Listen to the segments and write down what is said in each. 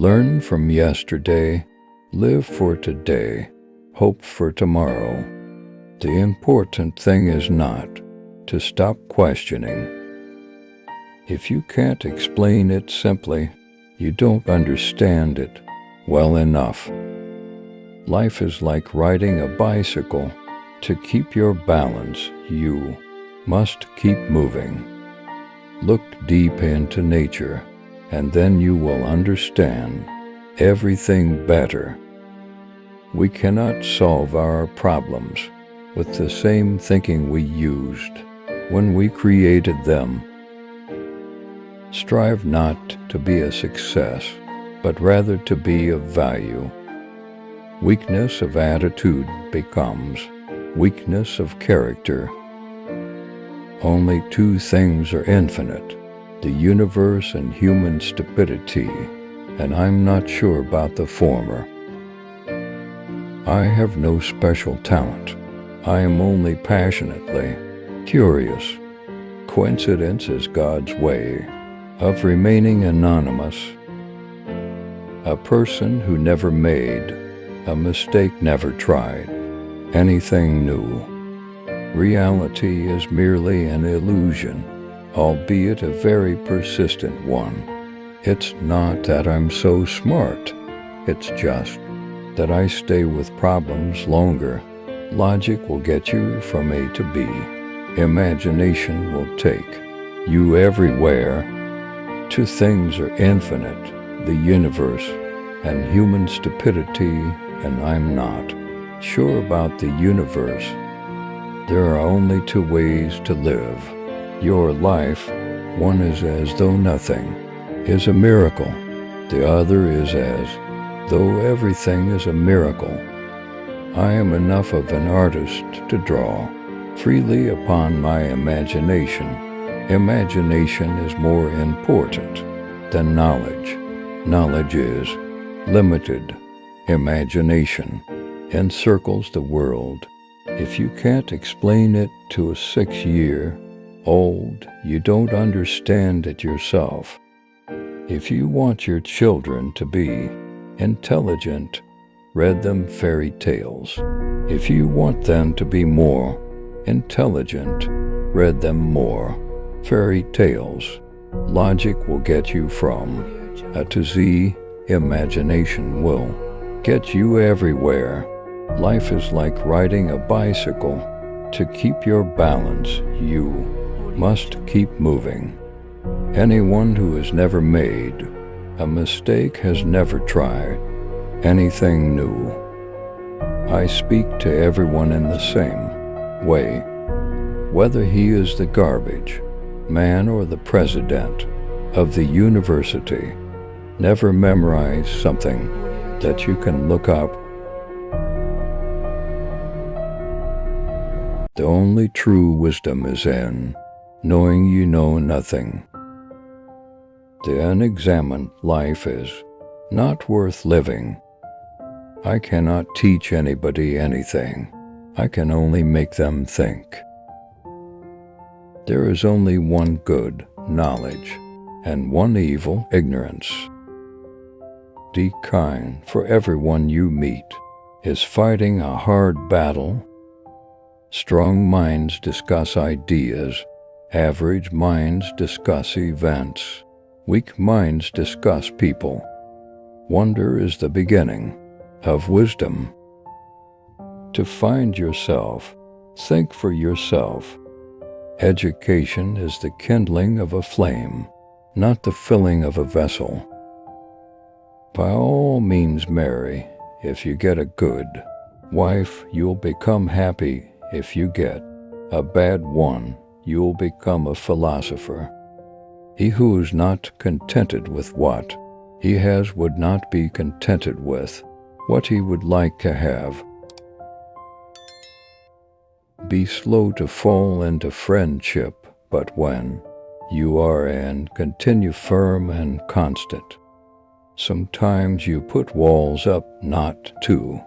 Learn from yesterday, live for today, hope for tomorrow. The important thing is not to stop questioning. If you can't explain it simply, you don't understand it well enough. Life is like riding a bicycle. To keep your balance, you must keep moving. Look deep into nature, and then you will understand everything better. We cannot solve our problems with the same thinking we used when we created them. Strive not to be a success, but rather to be of value. Weakness of attitude becomes weakness of character. Only two things are infinite, the universe and human stupidity, and I'm not sure about the former. I have no special talent. I am only passionately curious. Coincidence is God's way of remaining anonymous. A person who never made a mistake never tried anything new. Reality is merely an illusion, albeit a very persistent one. It's not that I'm so smart. It's just that I stay with problems longer. Logic will get you from A to B. Imagination will take you everywhere. Two things are infinite, the universe and human stupidity, and I'm not sure about the universe. There are only two ways to live your life. One is as though nothing is a miracle. The other is as though everything is a miracle. I am enough of an artist to draw freely upon my imagination. Imagination is more important than knowledge. Knowledge is limited. Imagination encircles the world. If you can't explain it to a 6-year-old, you don't understand it yourself. If you want your children to be intelligent, read them fairy tales. If you want them to be more intelligent, read them more fairy tales. Logic will get you from A to Z. Imagination will get you everywhere. Life is like riding a bicycle. To keep your balance, you must keep moving. Anyone who has never made a mistake has never tried anything new. I speak to everyone in the same way, whether he is the garbage man or the president of the university. Never memorize something that you can look up. The only true wisdom is in knowing you know nothing. The unexamined life is not worth living. I cannot teach anybody anything. I can only make them think. There is only one good, knowledge, and one evil, ignorance. Be kind, for everyone you meet is fighting a hard battle. Strong minds discuss ideas. Average minds discuss events. Weak minds discuss people. Wonder is the beginning of wisdom. To find yourself, think for yourself. Education is the kindling of a flame, not the filling of a vessel. By all means marry. If you get a good wife, you'll become happy. If you get a bad one, you'll become a philosopher. He who is not contented with what he has would not be contented with what he would like to have. Be slow to fall into friendship, but when you are in, continue firm and constant. Sometimes you put walls up not to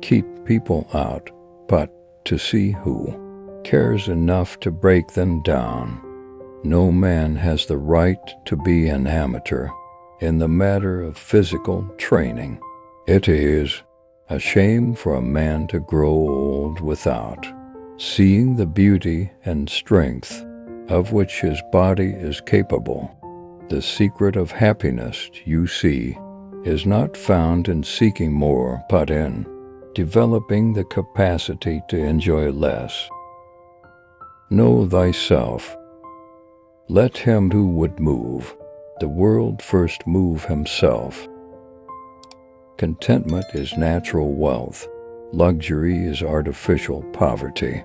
keep people out, but to see who cares enough to break them down. No man has the right to be an amateur. in the matter of physical training. It is a shame for a man to grow old without seeing the beauty and strength of which his body is capable. The secret of happiness, you see, is not found in seeking more, but in developing the capacity to enjoy less. Know thyself. Let him who would move the world first move himself. Contentment is natural wealth. Luxury is artificial poverty.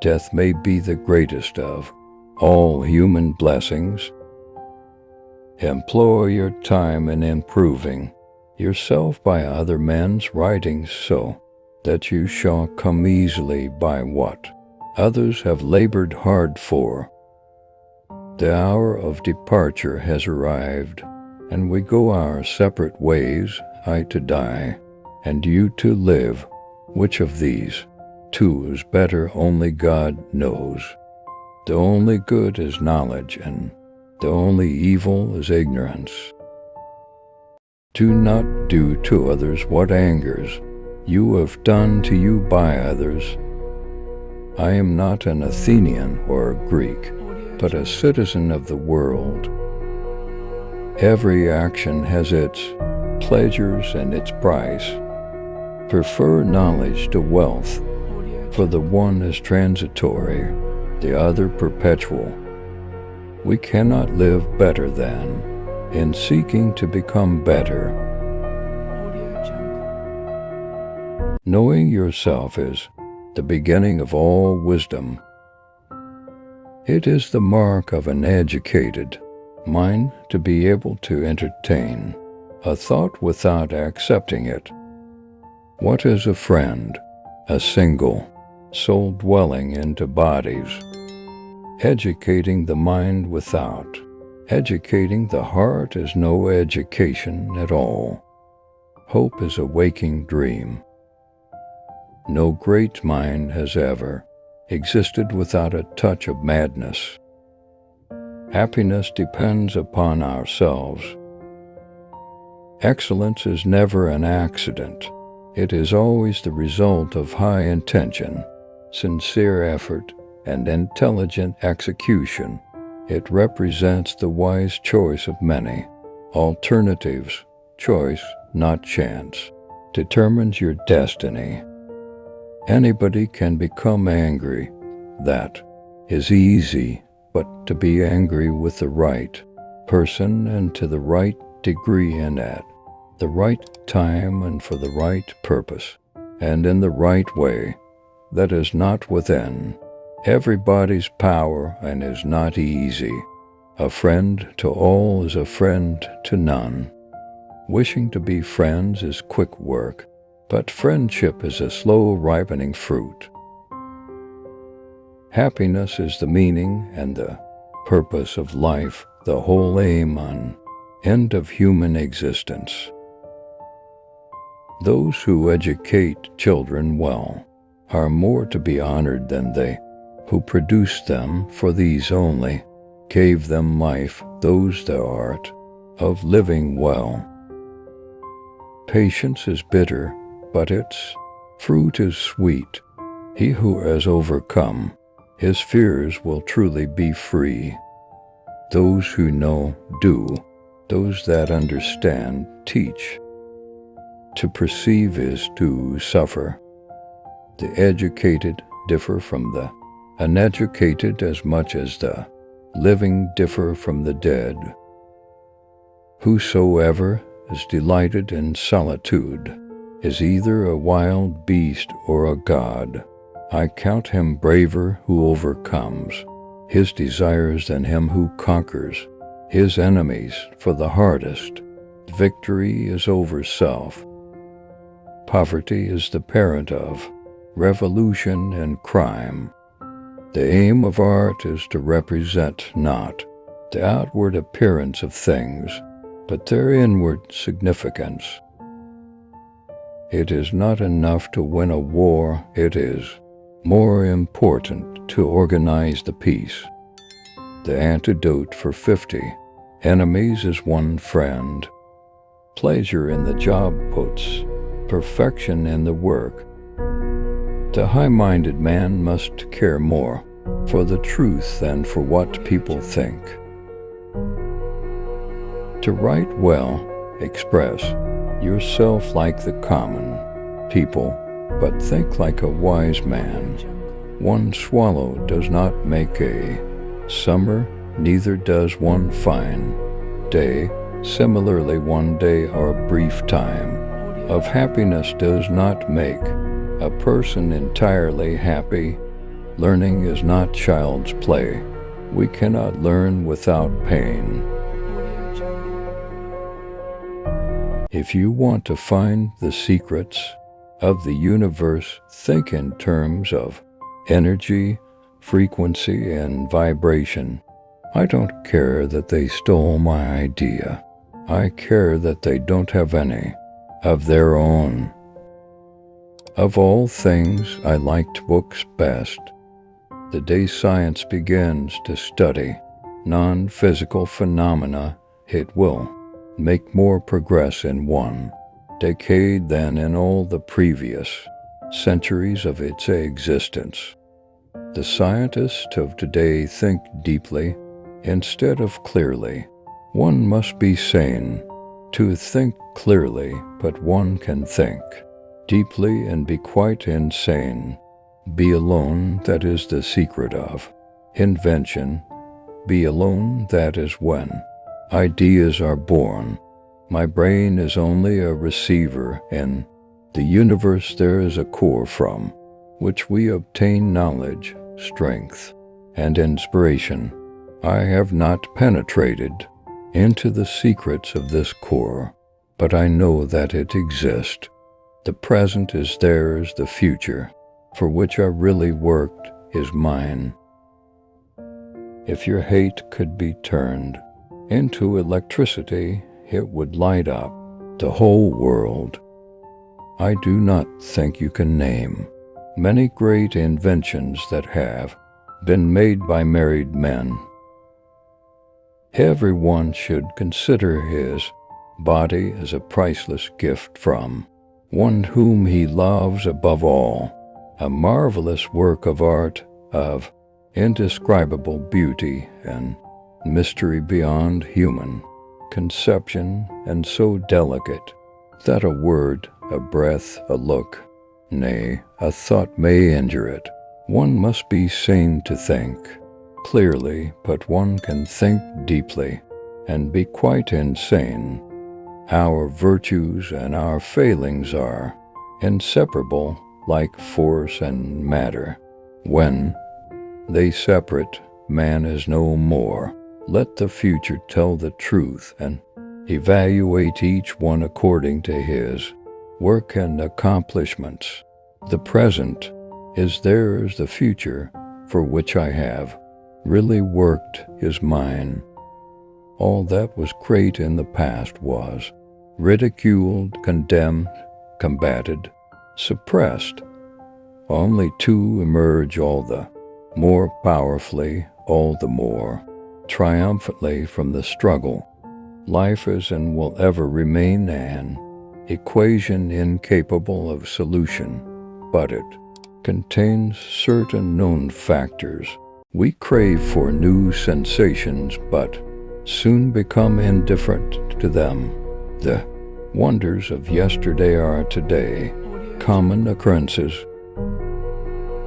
Death may be the greatest of all human blessings. Employ your time in improving yourself by other men's writings so that you shall come easily by what others have labored hard for. The hour of departure has arrived, and we go our separate ways, I to die, and you to live. Which of these two is better only God knows. The only good is knowledge, and the only evil is ignorance. Do not do to others what angers you have done to you by others. I am not an Athenian or a Greek, but a citizen of the world. Every action has its pleasures and its price. Prefer knowledge to wealth, for the one is transitory, the other perpetual. We cannot live better than in seeking to become better. Knowing yourself is the beginning of all wisdom. It is the mark of an educated mind to be able to entertain a thought without accepting it. What is a friend? A single soul dwelling into bodies. Educating the mind without educating the heart is no education at all. Hope is a waking dream. No great mind has ever existed without a touch of madness. Happiness depends upon ourselves. Excellence is never an accident. It is always the result of high intention, sincere effort, and intelligent execution. It represents the wise choice of many alternatives. Choice, not chance, determines your destiny. Anybody can become angry. That is easy, but to be angry with the right person and to the right degree and at the right time and for the right purpose and in the right way, that is not within everybody's power and is not easy. A friend to all is a friend to none. Wishing to be friends is quick work, but friendship is a slow ripening fruit. Happiness is the meaning and the purpose of life, the whole aim and end of human existence. Those who educate children well are more to be honored than they who produced them, for these only gave them life, those the art of living well. Patience is bitter, but its fruit is sweet. He who has overcome his fears will truly be free. Those who know do, those that understand teach. To perceive is to suffer. The educated differ from the uneducated as much as the living differ from the dead. Whosoever is delighted in solitude is either a wild beast or a god. I count him braver who overcomes his desires than him who conquers his enemies, for the hardest victory is over self. Poverty is the parent of revolution and crime. The aim of art is to represent not the outward appearance of things, but their inward significance. It is not enough to win a war, it is more important to organize the peace. The antidote for 50 enemies as one friend. Pleasure in the job puts perfection in the work. The high-minded man must care more for the truth than for what people think. To write well, express yourself like the common people, but think like a wise man. One swallow does not make a summer, neither does one fine day. Similarly, one day or brief time of happiness does not make a person entirely happy. Learning is not child's play. We cannot learn without pain. If you want to find the secrets of the universe, think in terms of energy, frequency, and vibration. I don't care that they stole my idea. I care that they don't have any of their own. Of all things, I liked books best. The day science begins to study non-physical phenomena, it will make more progress in one decade than in all the previous centuries of its existence. The scientists of today think deeply instead of clearly. One must be sane to think clearly, but one can think deeply and be quite insane. Be alone, that is the secret of invention. Be alone, that is when ideas are born. My brain is only a receiver. In the universe there is a core from which we obtain knowledge, strength, and inspiration. I have not penetrated into the secrets of this core, but I know that it exists. The present is theirs, the future, for which I really worked, is mine. If your hate could be turned into electricity, it would light up the whole world. I do not think you can name many great inventions that have been made by married men. Everyone should consider his body as a priceless gift from one whom he loves above all, a marvelous work of art of indescribable beauty and mystery beyond human conception, and so delicate that a word, a breath, a look, nay, a thought may injure it. One must be sane to think clearly, but one can think deeply and be quite insane. Our virtues and our failings are inseparable, like force and matter. When they separate, man is no more. Let the future tell the truth and evaluate each one according to his work and accomplishments. The present is theirs, the future, for which I have really worked, is mine. All that was great in the past was ridiculed, condemned, combated, suppressed, only to emerge all the more powerfully, all the more triumphantly from the struggle. Life is and will ever remain an equation incapable of solution, but it contains certain known factors. We crave for new sensations, but soon become indifferent to them. The wonders of yesterday are today common occurrences.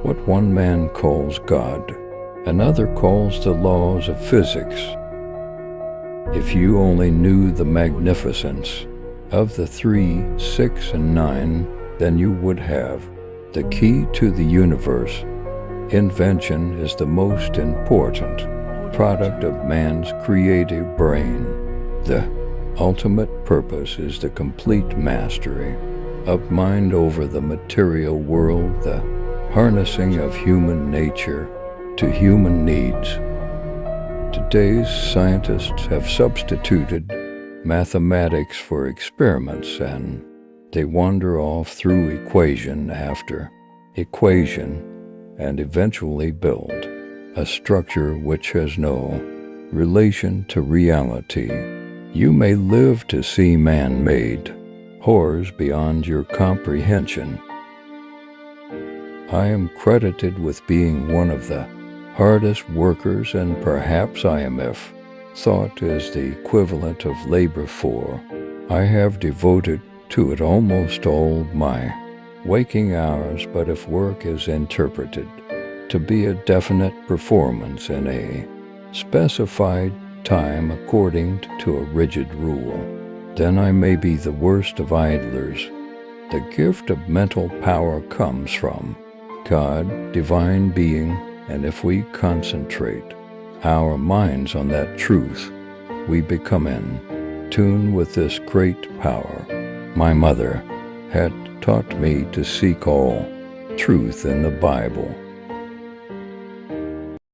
What one man calls God, another calls the laws of physics. If you only knew the magnificence of the 3, 6, and 9, then you would have the key to the universe. Invention is the most important product of man's creative brain. The ultimate purpose is the complete mastery of mind over the material world, the harnessing of human nature to human needs. Today's scientists have substituted mathematics for experiments, and they wander off through equation after equation and eventually build a structure which has no relation to reality. You may live to see man-made horrors beyond your comprehension. I am credited with being one of the hardest workers, and perhaps I am, if thought is the equivalent of labor for. I have devoted to it almost all my waking hours, but if work is interpreted to be a definite performance in a specified time according to a rigid rule, then I may be the worst of idlers. The gift of mental power comes from God, divine being, and if we concentrate our minds on that truth, we become in tune with this great power. My mother had taught me to seek all truth in the Bible.